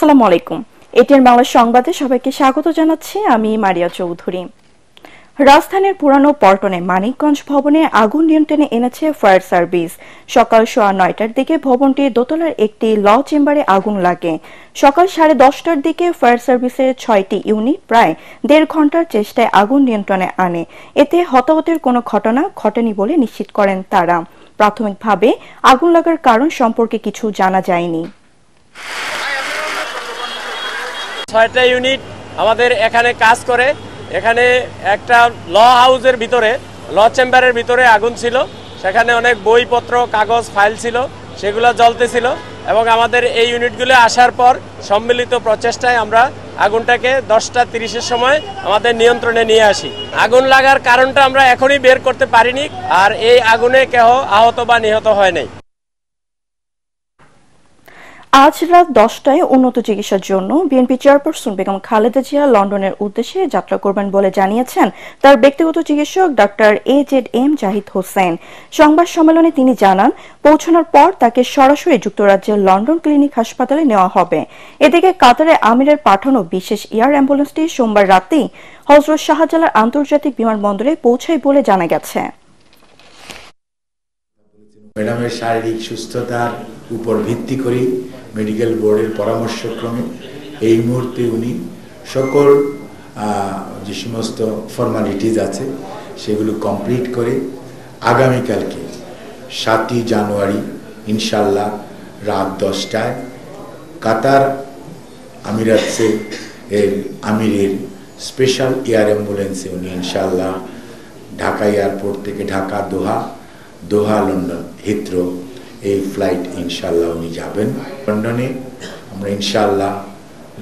আসসালামু আলাইকুম। এটিএন বাংলা সংবাদে সবাইকে স্বাগত জানাচ্ছি। আমি মারিয়া চৌধুরী। রাজধানীর পুরানো পল্টনে মানিকগঞ্জ ভবনে আগুন নিয়ন্ত্রণে এনেছে ফায়ার সার্ভিস। সকাল 9:30টার দিকে ভবনটির দোতলার একটি ল চেম্বারে আগুন লাগে। সকাল 10:30টার দিকে ফায়ার সার্ভিসের 6টি ইউনিট প্রায় 1.5 ঘন্টার চেষ্টায় আগুন নিয়ন্ত্রণে আনে। এতে হতাহতের কোনো ঘটনা ঘটেনি বলে নিশ্চিত করেন তারা। প্রাথমিকভাবে আগুন লাগার কারণ সম্পর্কে কিছু জানা যায়নি। 6টা ইউনিট আমাদের এখানে কাজ করে। এখানে একটা ল হাউসের ভিতরে, ল চেম্বারের ভিতরে আগুন ছিল। সেখানে অনেক বইপত্র, কাগজ, ফাইল ছিল, সেগুলো জ্বলতেছিল এবং আমাদের এই ইউনিটগুলো আসার পর সম্মিলিত প্রচেষ্টায় আমরা আগুনটাকে 10:30-এর সময় আমাদের নিয়ন্ত্রণে নিয়ে আসি। আগুন লাগার কারণটা আমরা এখনই বের করতে পারিনি, আর এই আগুনে কেহ আহত বা নিহত হয় নাই। আজ রাত 10টায় উন্নত চিকিৎসার জন্য বিএনপি চেয়ারপারসন বেগম খালেদা জিয়া লন্ডনের উদ্দেশ্যে যাত্রা করবেন বলে জানিয়েছেন তার ব্যক্তিগত চিকিৎসক ডাক্তার AZM জাহিদ হোসেন। সংবাদ সম্মেলনে তিনি জানান, পৌঁছানোর পর তাকে সরাসরি যুক্তরাজ্যের লন্ডন ক্লিনিক হাসপাতালে নেওয়া হবে। এদিকে কাতারে আমিরের পাঠানো বিশেষ এয়ার অ্যাম্বুলেন্সটি সোমবার রাতেই হযরত শাহজালাল আন্তর্জাতিক বিমানবন্দরে পৌঁছায় বলে জানা গেছে। ম্যাডামের শারীরিক সুস্থতার উপর ভিত্তি করে মেডিকেল বোর্ডের পরামর্শক্রমে এই মুহূর্তে উনি সকল যে সমস্ত ফর্মালিটিজ আছে সেগুলো কমপ্লিট করে আগামীকালকে 7ই জানুয়ারি ইনশাল্লাহ রাত 10টায় কাতার আমিরাতসে আমিরের স্পেশাল এয়ার অ্যাম্বুলেন্সে উনি ইনশাল্লাহ ঢাকা এয়ারপোর্ট থেকে ঢাকা, দোহা, লন্ডন, হিথ্রো এই ফ্লাইট ইনশাল্লাহ উনি যাবেন। লন্ডনে আমরা ইনশাল্লাহ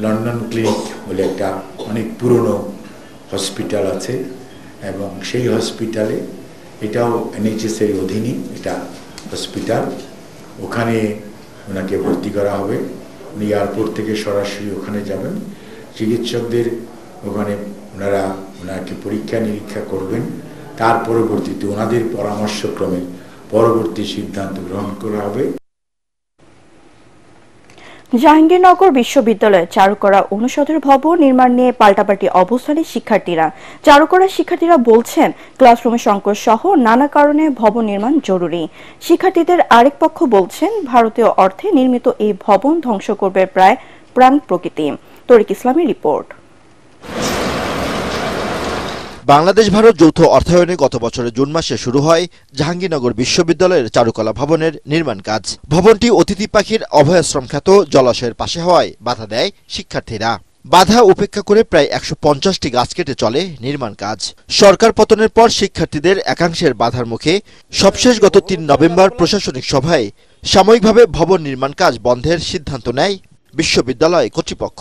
লন্ডন ক্লিনিক বলে একটা অনেক পুরনো হসপিটাল আছে এবং সেই হসপিটালে, এটাও NHS এর অধীনে এটা হসপিটাল, ওখানে ওনাকে ভর্তি করা হবে। উনি এয়ারপোর্ট থেকে সরাসরি ওখানে যাবেন। চিকিৎসকদের ওখানে ওনাকে পরীক্ষা নিরীক্ষা করবেন। তার পরবর্তীতে ওনাদের পরামর্শক্রমে পরবর্তী সিদ্ধান্ত গ্রহণ করা হবে। জাহাঙ্গীরনগর বিশ্ববিদ্যালয়ে চারুকলা অনুষদের ভবন নির্মাণ নিয়ে পাল্টাপাল্টি অবস্থানে শিক্ষার্থীরা। চারুকলা শিক্ষার্থীরা বলছেন, ক্লাসরুমে সংকট সহ নানা কারণে ভবন নির্মাণ জরুরি। শিক্ষার্থীদের আরেক পক্ষ বলছেন, ভারতীয় অর্থে নির্মিত এই ভবন ধ্বংস করবে প্রায় প্রাণ প্রকৃতি। তরিক ইসলামের রিপোর্ট। বাংলাদেশ ভারত যৌথ অর্থায়নে গত বছরের জুন মাসে শুরু হয় জাহাঙ্গীরনগর বিশ্ববিদ্যালয়ের চারুকলা ভবনের নির্মাণ কাজ। ভবনটি অতিথি পাখির অভয়াশ্রম খ্যাত জলাশয়ের পাশে হওয়ায় বাধা দেয় শিক্ষার্থীরা। বাধা উপেক্ষা করে প্রায় 150টি গাছ কেটে চলে নির্মাণ কাজ। সরকার পতনের পর শিক্ষার্থীদের একাংশের বাধার মুখে সবশেষ গত 3 নভেম্বর প্রশাসনিক সভায় সাময়িকভাবে ভবন নির্মাণ কাজ বন্ধের সিদ্ধান্ত নেয় বিশ্ববিদ্যালয় কর্তৃপক্ষ।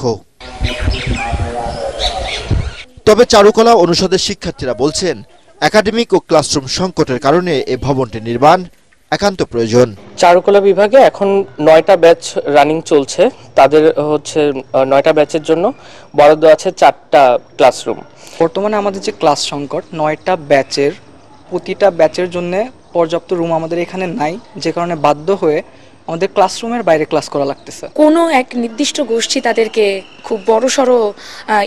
তবে চারুকলা অনুষদের শিক্ষার্থীরা বলছেন, একাডেমিক ও ক্লাসরুম সংকটের কারণে এই ভবনটি নির্মাণ একান্ত প্রয়োজন। চারুকলা বিভাগে এখন 9টা ব্যাচ রানিং চলছে। তাদের 9টা ব্যাচের জন্য বরাদ্দ আছে 4টা ক্লাসরুম। বর্তমানে আমাদের যে ক্লাস সংকট, 9টা ব্যাচের প্রতিটা ব্যাচের জন্য পর্যাপ্ত রুম আমাদের এখানে নাই, যে কারণে বাধ্য হয়ে আমাদের ক্লাসরুমের বাইরে ক্লাস করা লাগতেছে। কোনো এক নির্দিষ্ট গোষ্ঠী তাদেরকে খুব বড়সড়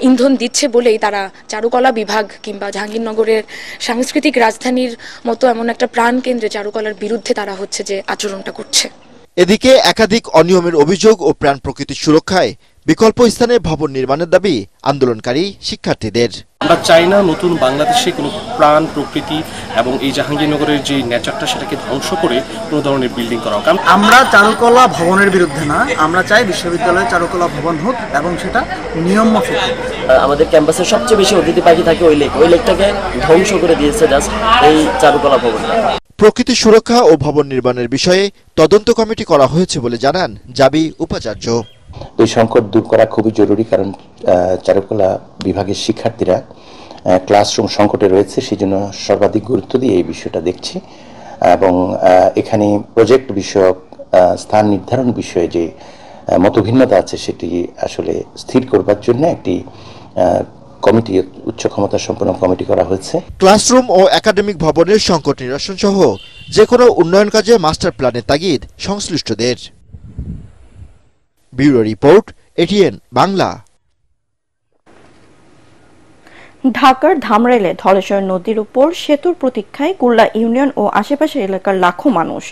ইন্ধন দিচ্ছে বলেই তারা চারুকলা বিভাগ কিংবা জাহাঙ্গীরনগরের সাংস্কৃতিক রাজধানীর মতো এমন একটা প্রাণকেন্দ্রে চারুকলার বিরুদ্ধে তারা যে আচরণটা করছে। এদিকে একাধিক অনিয়মের অভিযোগ ও প্রাণ প্রকৃতির সুরক্ষায় বিকল্প স্থানে ভবন নির্মাণের দাবি আন্দোলনকারী শিক্ষার্থীদের। আমরা চাই না নতুন বাংলাদেশে কোনো প্রাণ প্রকৃতি এবং এই জাহাঙ্গীরনগরের যে নেচারটা সেটাকে ধ্বংস করে কোনো ধরনের বিল্ডিং করা হোক। আমরা চারুকলা ভবনের বিরুদ্ধে না, আমরা চাই বিশ্ববিদ্যালয়ে চারুকলা ভবন হোক এবং সেটা নিয়ম মাফিক। আমাদের ক্যাম্পাসে সবচেয়ে বেশি অতিথি পাখি থাকে ওই লেকটাকে ধ্বংস করে দিয়েছে জাস্ট এই চারুকলা ভবনটা। প্রকৃতি সুরক্ষা ও ভবন নির্মাণের বিষয়ে তদন্ত কমিটি করা হয়েছে বলে জানান জাবি উপাচার্য। এই সংকট দূর করা খুবই জরুরি, কারণ চারুকলা বিভাগের শিক্ষার্থীরা ক্লাসরুম সংকটে রয়েছে, সেজন্য সর্বাধিক গুরুত্ব দিয়ে এই বিষয়টা দেখছি এবং এখানে প্রজেক্ট বিষয়ক স্থান নির্ধারণ বিষয়ে যে মতভিন্নতা আছে সেটি আসলে স্থির করবার জন্য একটি কমিটি, উচ্চ ক্ষমতা সম্পন্ন কমিটি করা হয়েছে। ক্লাসরুম ও একাডেমিক ভবনের সংকট নিরসন সহ যে কোনো উন্নয়ন কাজে মাস্টার প্ল্যানের তাগিদ সংশ্লিষ্টদের। Bureau report, ATN Bangla. ঢাকার ধামরাইলে ধলেশ্বর নদীর উপর সেতুর প্রতীক্ষায় কুল্লা ইউনিয়ন ও আশেপাশের এলাকার লাখো মানুষ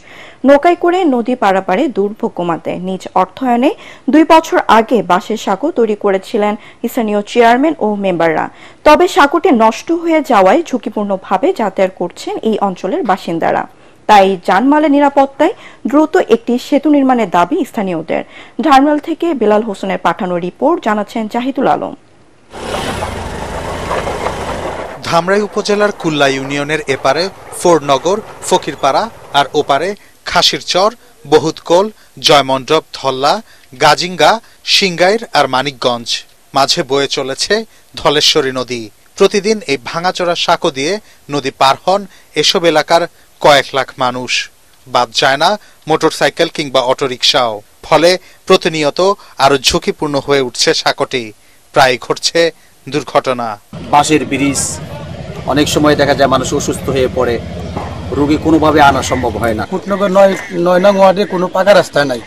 নৌকায় করে নদী পারাপারে দুর্ভোগ কমাতে নিজ অর্থায়নে 2 বছর আগে বাঁশের সাঁকো তৈরি করেছিলেন স্থানীয় চেয়ারম্যান ও মেম্বাররা। তবে সাঁকোটি নষ্ট হয়ে যাওয়ায় ঝুঁকিপূর্ণভাবে যাতায়াত করছেন এই অঞ্চলের বাসিন্দারা। তাই জানমালের নিরাপত্তায় দ্রুত একটি সেতু নির্মাণের দাবি স্থানীয়দের। ধামরাইল থেকে বেলাল হোসেনের পাঠানো রিপোর্ট জানাচ্ছেন জাহিদুল আলম। ধামরাই উপজেলার কুল্লা ইউনিয়নের এপারে ফোরনগর, ফকিরপাড়া আর ওপারে খাসিরচর, বহুতকোল, জয়মণ্ডপ, ধল্লা, গাজিঙ্গা, সিংগাইর আর মানিকগঞ্জ। মাঝে বয়ে চলেছে ধলেশ্বরী নদী। প্রতিদিন এই ভাঙাচোরা সাঁকো দিয়ে নদী পার হন এসব এলাকার কয়েক লাখ মানুষ। বাদ যায় না মোটরসাইকেল কিংবা অটোরিকশাও। ফলে প্রতিনিয়ত আরো ঝুঁকিপূর্ণ হয়ে উঠছে সাঁকোটি। প্রায় ঘটছে দুর্ঘটনা। বাঁশের ব্রিজ, অনেক সময় দেখা যায় মানুষ অসুস্থ হয়ে পড়ে, রোগী কোনোভাবে আনা সম্ভব হয় না। কুটনগর 9 নং ওয়ার্ডে কোনো পাকা রাস্তা নাই,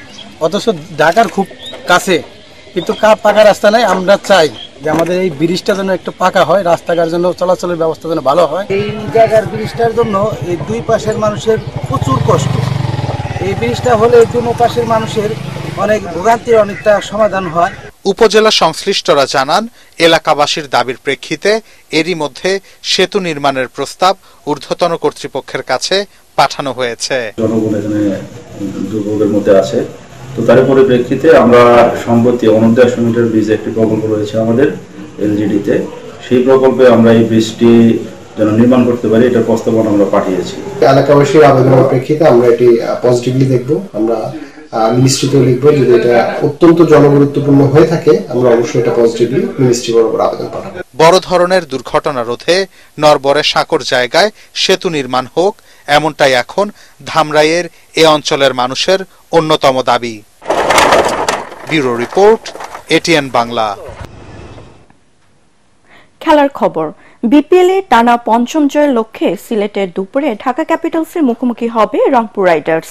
অথচ ঢাকার খুব কাছে, কিন্তু পাকা রাস্তা নাই। আমরা চাই যে আমাদের এই ব্রিজটা যেন একটু পাকা হয়, রাস্তাঘাট জন্য চলাচলের ব্যবস্থা যেন ভালো হয়। এই জায়গার ব্রিজটার জন্য এই দুই পাশের মানুষের প্রচুর কষ্ট। এই ব্রিজটা হলে দুনো পাশের মানুষের অনেক ভোগান্তির অনেকটা সমাধান হয়। উপজেলা সংশ্লিষ্টরা জানান, এলাকাবাসীর দাবির প্রেক্ষিতে এরই মধ্যে সেতু নির্মাণের প্রস্তাব ঊর্ধ্বতন কর্তৃপক্ষের কাছে পাঠানো হয়েছে। জনগণ এখানে দুর্ভোগের মধ্যে আছে, তো তার পরিপ্রেক্ষিতে আমরা সম্প্রতি 49 মিটার ব্রিজ একটি প্রকল্প রয়েছে আমাদের এলজিডিতে, সেই প্রকল্পে আমরা এই ব্রিজটি যেন নির্মাণ করতে পারি এটা প্রস্তাবনা আমরা পাঠিয়েছি। এলাকাবাসীর আবেদনের প্রেক্ষিতে আমরা এটি পজিটিভলি দেখব। আমরা মিনিস্ট্রিতে লিখবো, যদি এটা অত্যন্ত জনগুরুত্বপূর্ণ হয়ে থাকে আমরা অবশ্যই এটা পজিটিভলি মিনিস্ট্রি বরাবর আবেদন পাঠাবো। বড় ধরনের দুর্ঘটনা রোধে নরবরে সাঁকোর জায়গায় সেতু নির্মাণ হোক, এমনটাই এখন ধামরাইয়ের এ অঞ্চলের মানুষের অন্যতম দাবি। Bureau report, ATN Bangla. খেলার খবর। বিপিএলে টানা 5ম জয়ের লক্ষ্যে সিলেটের দুপুরে ঢাকা ক্যাপিটালসের মুখোমুখি হবে রংপুর রাইডার্স।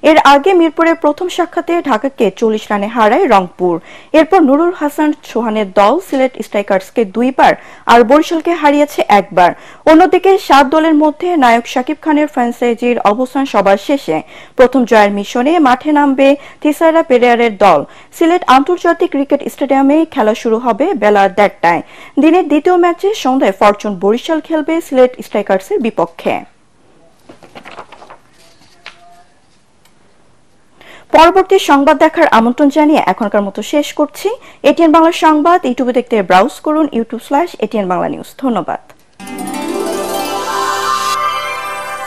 এর আগে মিরপুরের প্রথম সাক্ষাতে ঢাকাকে 40 রানে হারায় রংপুর। এরপর নুরুল হাসান সোহানের দল সিলেট স্ট্রাইকার্সকে 2 বার আর বরিশালকে হারিয়েছে 1 বার। অন্যদিকে 7 দলের মধ্যে নায়ক শাকিব খানের ফ্র্যাঞ্চাইজির অবস্থান সবার শেষে। প্রথম জয়ের মিশনে মাঠে নামবে থিসারা পেরিয়ারের দল। সিলেট আন্তর্জাতিক ক্রিকেট স্টেডিয়ামে খেলা শুরু হবে বেলা 1:30টায়। দিনের দ্বিতীয় ম্যাচে সন্ধ্যায় বরিশাল খেলবে সিলেট স্ট্রাইকার্সের বিপক্ষে। পরবর্তী সংবাদ দেখার আমন্ত্রণ জানিয়ে এখনকার মতো শেষ করছি। এটিএন বাংলা সংবাদ ইউটিউবে দেখতে ব্রাউজ করুন youtube/ATN বাংলা নিউজ। ধন্যবাদ।